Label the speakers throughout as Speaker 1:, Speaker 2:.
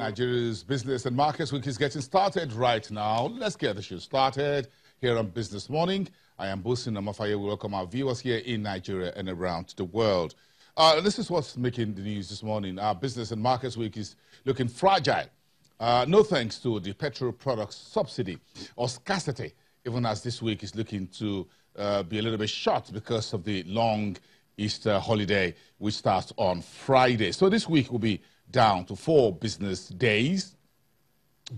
Speaker 1: Nigeria's Business and Markets Week is getting started right now. Let's get the show started here on Business Morning. I am Bosin Amafaye. We welcome our viewers here in Nigeria and around the world. This is what's making the news this morning. Our Business and Markets Week is looking fragile. No thanks to the petrol products subsidy or scarcity, even as this week is looking to be a little bit short because of the long Easter holiday, which starts on Friday. So this week will be down to 4 business days,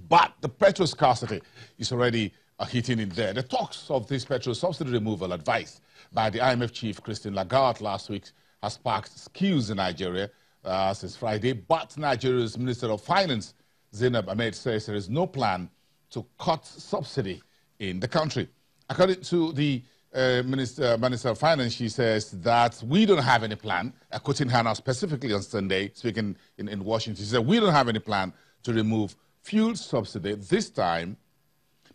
Speaker 1: but the petrol scarcity is already hitting in there. The talks of this petrol subsidy removal advice by the IMF chief, Christine Lagarde, last week has sparked skews in Nigeria since Friday, but Nigeria's Minister of Finance, Zainab Ahmed, says there is no plan to cut subsidy in the country. According to the Minister of Finance, she says that we don't have any plan, quoting her now specifically on Sunday, speaking in Washington. She said, we don't have any plan to remove fuel subsidy this time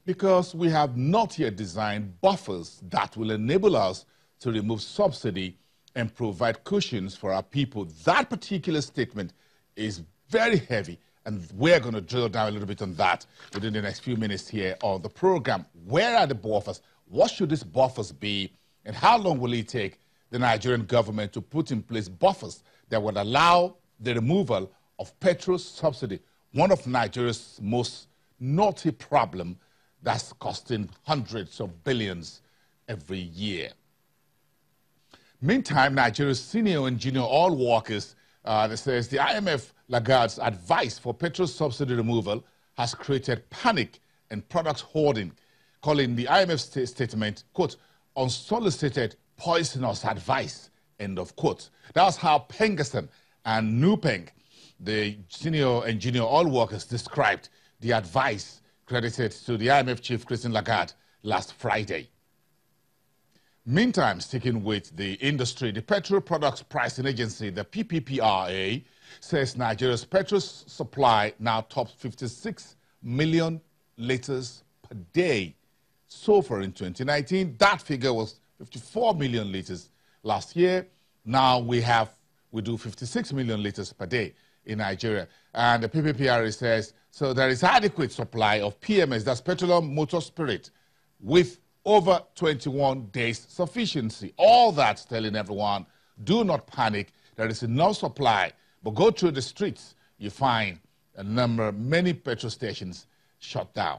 Speaker 1: because we have not yet designed buffers that will enable us to remove subsidy and provide cushions for our people. That particular statement is very heavy, and we're going to drill down a little bit on that within the next few minutes here on the program. Where are the buffers? What should these buffers be, and how long will it take the Nigerian government to put in place buffers that would allow the removal of petrol subsidy, one of Nigeria's most naughty problems that's costing hundreds of billions every year? Meantime, Nigeria's senior and junior oil workers says the IMF Lagarde's advice for petrol subsidy removal has created panic and product hoarding, calling the IMF statement, quote, unsolicited poisonous advice, end of quote. That's how Pengerson and Nupeng, the senior and junior oil workers, described the advice credited to the IMF chief, Christine Lagarde, last Friday. Meantime, sticking with the industry, the Petrol Products Pricing Agency, the PPPRA, says Nigeria's petrol supply now tops 56 million liters per day. So far in 2019, that figure was 54 million liters last year. Now we do 56 million liters per day in Nigeria. And the PPPRA says, so there is adequate supply of PMS, that's petroleum motor spirit, with over 21 days sufficiency. All that's telling everyone, do not panic. There is enough supply. But go through the streets, you find many petrol stations shut down.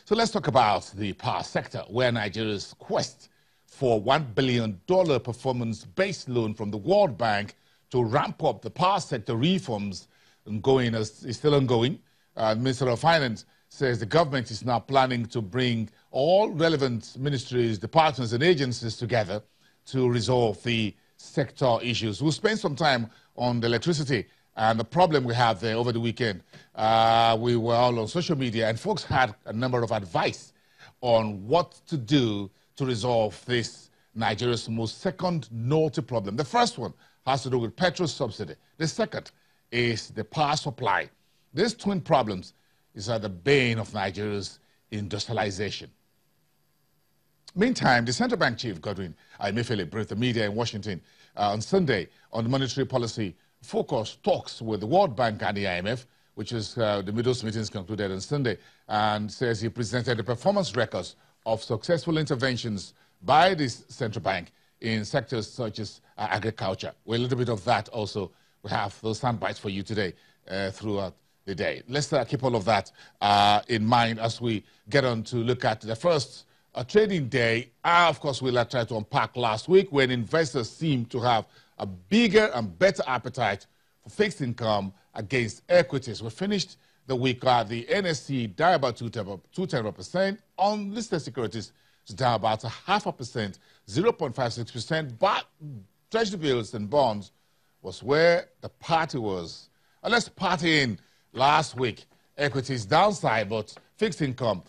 Speaker 1: So let's talk about the power sector, where Nigeria's quest for $1 billion performance-based loan from the World Bank to ramp up the power sector reforms is still ongoing. Minister of Finance says the government is now planning to bring all relevant ministries, departments, and agencies together to resolve the sector issues. We'll spend some time on the electricity and the problem we have there over the weekend. We were all on social media, and folks had a number of advice on what to do to resolve this Nigeria's most second naughty problem. The first one has to do with petrol subsidy. The second is the power supply. These twin problems is at the bane of Nigeria's industrialization. Meantime, the central bank chief, Godwin Emefiele, briefed the media in Washington on Sunday on the monetary policy focus talks with the World Bank and the IMF, which is those meetings concluded on Sunday, and says he presented the performance records of successful interventions by this central bank in sectors such as agriculture. Well, a little bit of that also. We have those sound bites for you today throughout the day. Let's keep all of that in mind as we get on to look at the first trading day. Of course, we'll try to unpack last week when investors seem to have a bigger and better appetite for fixed income against equities. We finished the week at the NSE down about 0.2%. On listed securities, it's down about 0.5%, 0.56%. But treasury bills and bonds was where the party was. And let's party in last week. Equities downside, but fixed income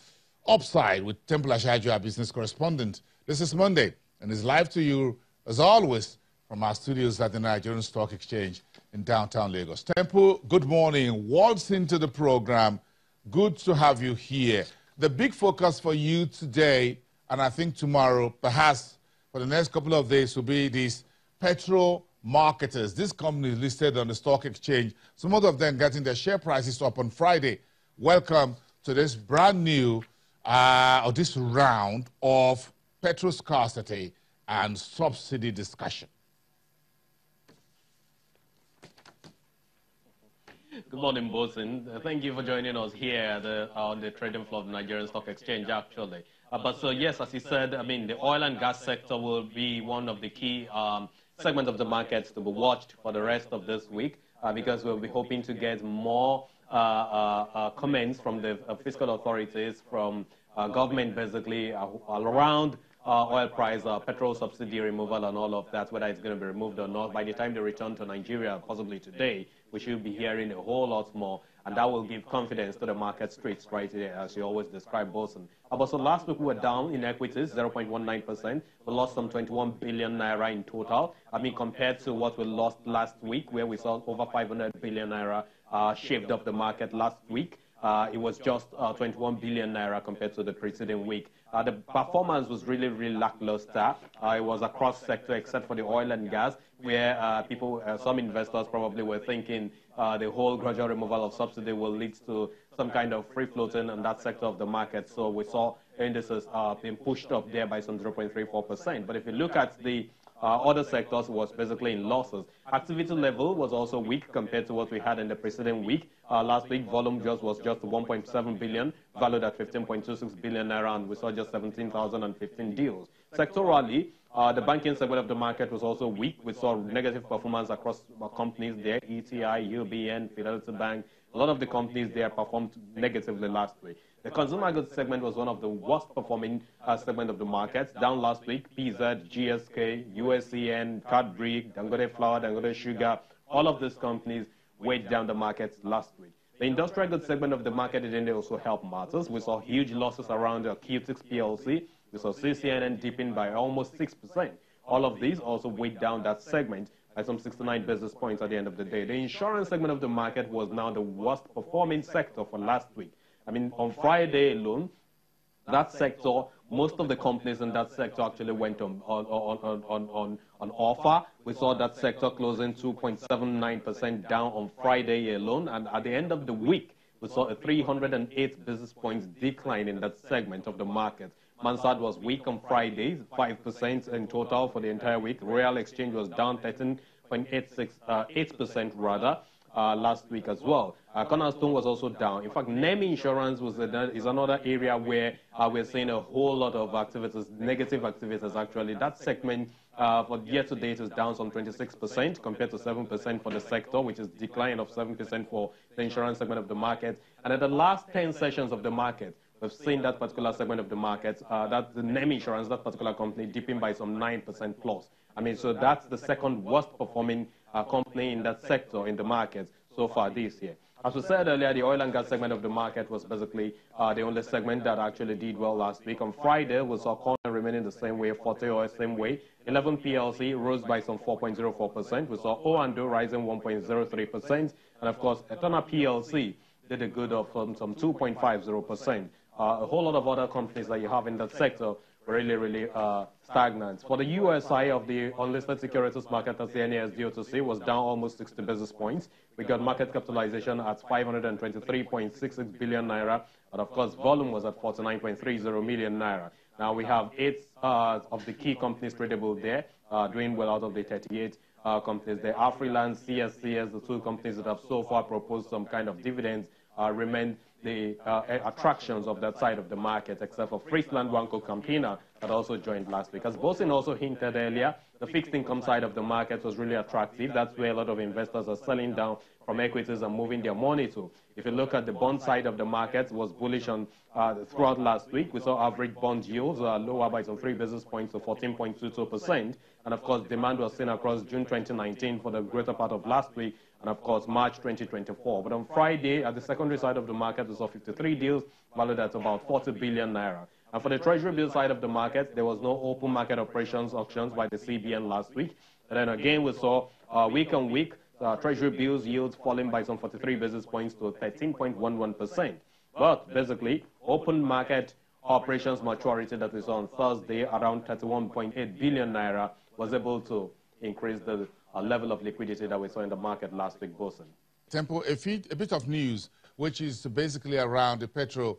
Speaker 1: upside with Temple Ashaju, our business correspondent. This is Monday, and it's live to you, as always, from our studios at the Nigerian Stock Exchange in downtown Lagos. Temple, good morning. Waltz into the program. Good to have you here. The big focus for you today, and I think tomorrow, perhaps for the next couple of days, will be this petrol marketers. This company is listed on the stock exchange. Some of them getting their share prices up on Friday. Welcome to this brand new, or this round of petrol scarcity and subsidy discussion.
Speaker 2: Good morning, Bosun. Thank you for joining us here on the trading floor of the Nigerian Stock Exchange, actually. So yes, as you said, I mean, the oil and gas sector will be one of the key segments of the markets to be watched for the rest of this week, because we'll be hoping to get more comments from the fiscal authorities, from government, basically, around oil price, petrol subsidy removal and all of that, whether it's going to be removed or not. By the time they return to Nigeria, possibly today, we should be hearing a whole lot more, and that will give confidence to the market streets right there, as you always describe, Bosun. So last week we were down in equities, 0.19%. We lost some 21 billion naira in total. I mean, compared to what we lost last week, where we saw over 500 billion naira shaved off the market last week. It was just 21 billion naira compared to the preceding week. The performance was really, really lackluster. It was across sector except for the oil and gas, where some investors probably were thinking the whole gradual removal of subsidy will lead to some kind of free floating in that sector of the market. So we saw indices being pushed up there by some 0.34%. But if you look at the other sectors, was basically in losses. Activity level was also weak compared to what we had in the preceding week. Last week, volume was just 1.7 billion, valued at 15.26 billion naira, and we saw just 17,015 deals. Sectorally, the banking segment of the market was also weak. We saw negative performance across companies there, ETI, UBN, Fidelity Bank. A lot of the companies there performed negatively last week. The consumer goods segment was one of the worst performing segment of the market. Down last week, PZ, GSK, USCN, Cadbury, Dangote Flour, Dangote Sugar, all of these companies weighed down the markets last week. The industrial goods segment of the market didn't also help matters. We saw huge losses around Q6 PLC. We saw CCNN dipping by almost 6%. All of these also weighed down that segment by some 69 basis points at the end of the day. The insurance segment of the market was now the worst performing sector for last week. I mean, on Friday alone, that sector, most of the companies in that sector actually went on offer. We saw that sector closing 2.79% down on Friday alone. And at the end of the week, we saw a 308 basis points decline in that segment of the market. Mansard was weak on Friday, 5% in total for the entire week. Royal Exchange was down 13.8% rather. Last week as well. Cornerstone was also down. In fact, NEM Insurance is another area where we're seeing a whole lot of activities, negative activities actually. That segment for year to date is down some 26% compared to 7% for the sector, which is a decline of 7% for the insurance segment of the market. And in the last 10 sessions of the market, we've seen that particular segment of the market, that the NEM Insurance, that particular company, dipping by some 9% plus. I mean, so that's the second worst performing company in that sector in the market so far this year. As we said earlier, the oil and gas segment of the market was basically the only segment that actually did well last week. On Friday, we saw corner remaining the same way, Forte Oil same way. 11 PLC rose by some 4.04%. We saw O&O rising 1.03%. And of course, Etona PLC did a good of some 2.50%. A whole lot of other companies that you have in that sector really stagnant. For the USI of the unlisted securities market, as the NASDO2C was down almost 60 basis points. We got market capitalization at 523.66 billion naira, and of course, volume was at 49.30 million naira. Now we have 8 of the key companies tradable there, doing well out of the 38 companies. The Afriland, CSCS, the 2 companies that have so far proposed some kind of dividends, remain the attractions of that side of the market, except for Friesland Wanko Campina that also joined last week. As Bosin also hinted earlier, the fixed income side of the market was really attractive. That's where a lot of investors are selling down from equities and moving their money to. If you look at the bond side of the market, was bullish on throughout last week. We saw average bond yields lower by some 3 basis points to 14.22%. And of course, demand was seen across June 2019 for the greater part of last week, and of course, March 2024. But on Friday, at the secondary side of the market, we saw 53 deals valued at about 40 billion naira. And for the treasury bill side of the market, there was no open market operations auctions by the CBN last week. And then again, we saw week on week, treasury bills yields falling by some 43 basis points to 13.11%. But basically, open market operations maturity that we saw on Thursday, around 31.8 billion naira, was able to increase the level of liquidity that we saw in the market last week, Bosun.
Speaker 1: Temple, a bit of news, which is basically around the petrol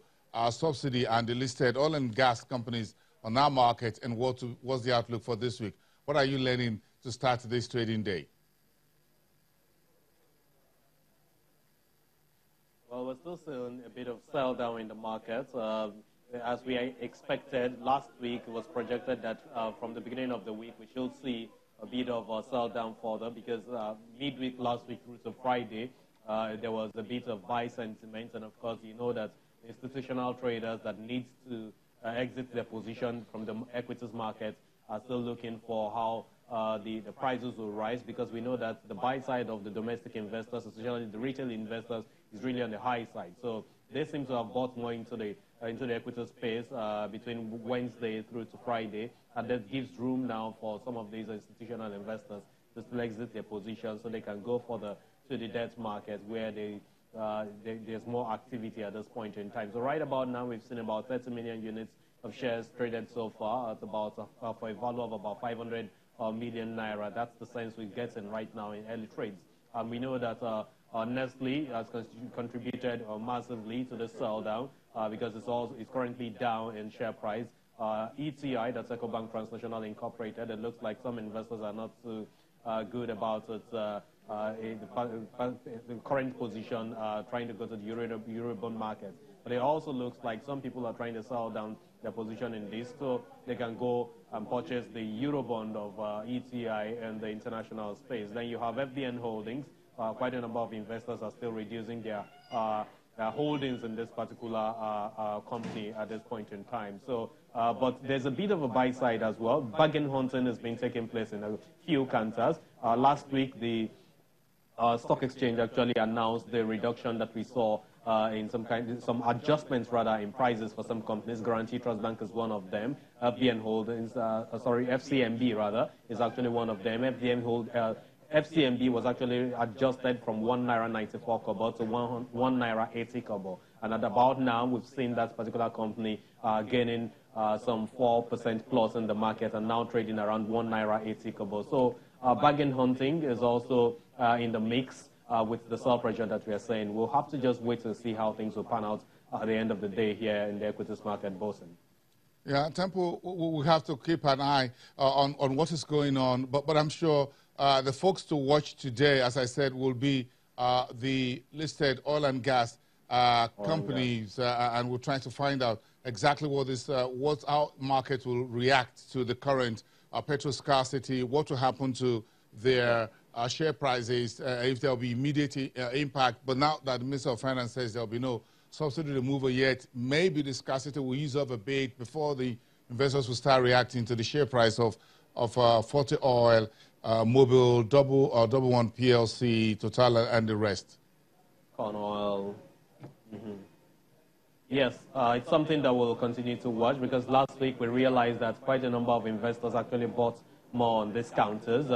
Speaker 1: subsidy and the listed oil and gas companies on our market, and what's the outlook for this week? What are you learning to start this trading day?
Speaker 2: Well, we're still seeing a bit of sell down in the market. As we expected, last week it was projected that from the beginning of the week we should see a bit of a sell down further, because midweek last week through to Friday, there was a bit of buy sentiment, and of course you know that institutional traders that need to exit their position from the equities market are still looking for how the prices will rise, because we know that the buy side of the domestic investors, especially the retail investors, is really on the high side. So they seem to have bought more into the equity space between Wednesday through to Friday, and that gives room now for some of these institutional investors to still exit their position so they can go further to the debt market where there's more activity at this point in time. So right about now we've seen about 30 million units of shares traded so far at about for a value of about 500 million naira. That's the sense we're getting right now in early trades. We know that Nestle has contributed massively to the sell down because it's currently down in share price. ETI, that's EcoBank Transnational Incorporated, it looks like some investors are not too good about its the current position, trying to go to the Eurobond market. But it also looks like some people are trying to sell down their position in this, so they can go and purchase the Eurobond of ETI and the international space. Then you have FDN Holdings. Quite a number of investors are still reducing their holdings in this particular company at this point in time. So, but there's a bit of a buy side as well. Bargain hunting has been taking place in a few counters. Last week, the stock exchange actually announced the reduction that we saw in some adjustments rather in prices for some companies. Guarantee Trust Bank is one of them. FBN Holdings, FCMB rather, is actually one of them. FCMB was actually adjusted from 1 naira 94 kobo to 1 naira 80 kobo. And at about now, we've seen that particular company gaining some 4% plus in the market and now trading around 1 naira 80 kobo. So bargain hunting is also in the mix with the sell pressure that we are saying. We'll have to just wait to see how things will pan out at the end of the day here in the equities market, Bosun.
Speaker 1: Yeah, Temple, we have to keep an eye on what is going on, but I'm sure the folks to watch today, as I said, will be the listed oil and gas companies, and we're trying to find out exactly what our market will react to the current petrol scarcity, what will happen to their share prices, if there will be immediate impact. But now that the Minister of Finance says there will be no subsidy removal yet, maybe the scarcity will ease up a bit before the investors will start reacting to the share price of Forte Oil, Mobil, Double One PLC, Total, and the rest.
Speaker 2: Corn oil. Yes, it's something that we'll continue to watch, because last week we realized that quite a number of investors actually bought more on discounters.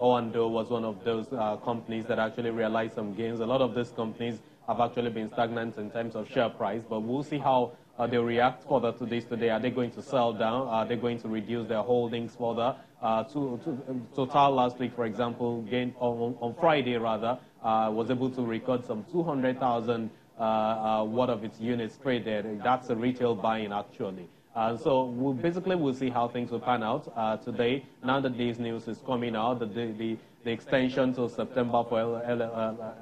Speaker 2: Owando was one of those companies that actually realized some gains. A lot of these companies have actually been stagnant in terms of share price, but we'll see how they react further to this today. Are they going to sell down? Are they going to reduce their holdings further? Total last week, for example, gained on Friday rather, was able to record some 200,000 worth of its units traded. That's a retail buying actually. So we'll see how things will pan out today. Now that this news is coming out, the extension to September for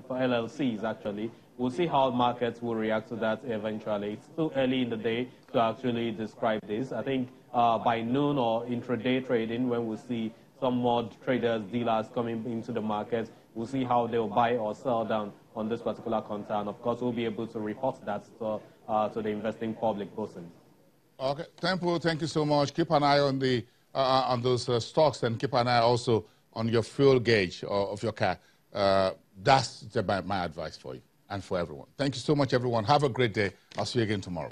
Speaker 2: LLCs actually, we'll see how markets will react to that eventually. It's too early in the day to actually describe this. I think by noon or intraday trading, when we see some more traders, dealers coming into the market, we'll see how they'll buy or sell down on this particular counter. And of course, we'll be able to report that to the investing public person.
Speaker 1: Okay, Temple, thank you so much. Keep an eye on the on those stocks, and keep an eye also on your fuel gauge of your car. That's my advice for you and for everyone. Thank you so much, everyone. Have a great day. I'll see you again tomorrow.